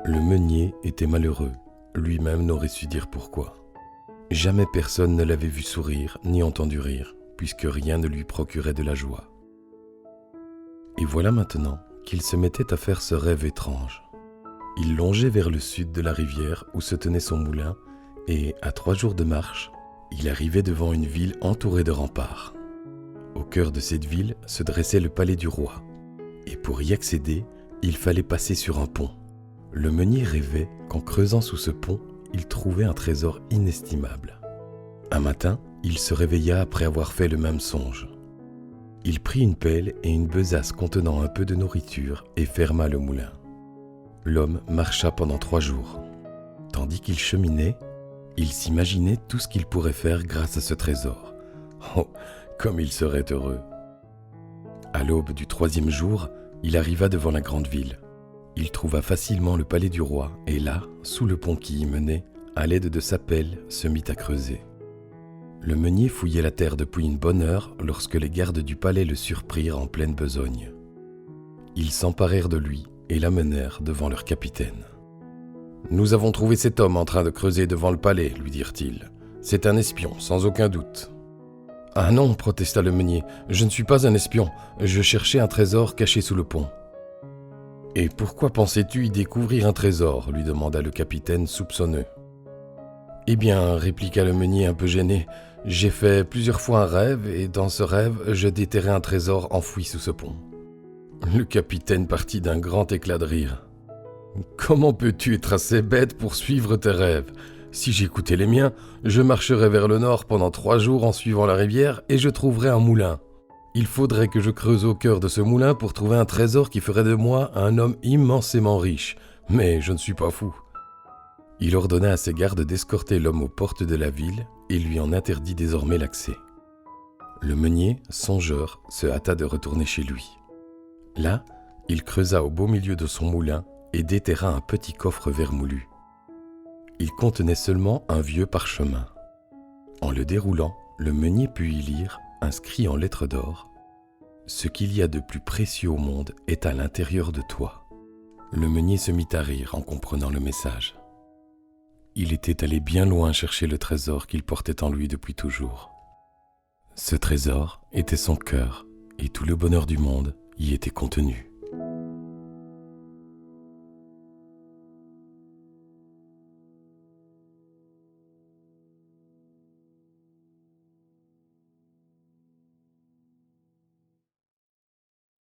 Le meunier était malheureux, lui-même n'aurait su dire pourquoi. Jamais personne ne l'avait vu sourire ni entendu rire, puisque rien ne lui procurait de la joie. Et voilà maintenant qu'il se mettait à faire ce rêve étrange. Il longeait vers le sud de la rivière où se tenait son moulin, et, à 3 jours de marche, il arrivait devant une ville entourée de remparts. Au cœur de cette ville se dressait le palais du roi, et pour y accéder, il fallait passer sur un pont. Le meunier rêvait qu'en creusant sous ce pont, il trouvait un trésor inestimable. Un matin, il se réveilla après avoir fait le même songe. Il prit une pelle et une besace contenant un peu de nourriture et ferma le moulin. L'homme marcha pendant 3 jours. Tandis qu'il cheminait, il s'imaginait tout ce qu'il pourrait faire grâce à ce trésor. Oh, comme il serait heureux! À l'aube du 3e jour, il arriva devant la grande ville. Il trouva facilement le palais du roi et là, sous le pont qui y menait, à l'aide de sa pelle, se mit à creuser. Le meunier fouillait la terre depuis une bonne heure lorsque les gardes du palais le surprirent en pleine besogne. Ils s'emparèrent de lui et l'amenèrent devant leur capitaine. « Nous avons trouvé cet homme en train de creuser devant le palais, lui dirent-ils. C'est un espion, sans aucun doute. »« Ah non, protesta le meunier, je ne suis pas un espion, je cherchais un trésor caché sous le pont. »« Et pourquoi pensais-tu y découvrir un trésor ?» lui demanda le capitaine soupçonneux. « Eh bien, répliqua le meunier un peu gêné, j'ai fait plusieurs fois un rêve et dans ce rêve, je déterrais un trésor enfoui sous ce pont. » Le capitaine partit d'un grand éclat de rire. « Comment peux-tu être assez bête pour suivre tes rêves ? Si j'écoutais les miens, je marcherais vers le nord pendant 3 jours en suivant la rivière et je trouverais un moulin. Il faudrait que je creuse au cœur de ce moulin pour trouver un trésor qui ferait de moi un homme immensément riche. Mais je ne suis pas fou. » Il ordonna à ses gardes d'escorter l'homme aux portes de la ville et lui en interdit désormais l'accès. Le meunier, songeur, se hâta de retourner chez lui. Là, il creusa au beau milieu de son moulin et déterra un petit coffre vermoulu. Il contenait seulement un vieux parchemin. En le déroulant, le meunier put y lire, inscrit en lettres d'or, « Ce qu'il y a de plus précieux au monde est à l'intérieur de toi. » Le meunier se mit à rire en comprenant le message. Il était allé bien loin chercher le trésor qu'il portait en lui depuis toujours. Ce trésor était son cœur, et tout le bonheur du monde y était contenu.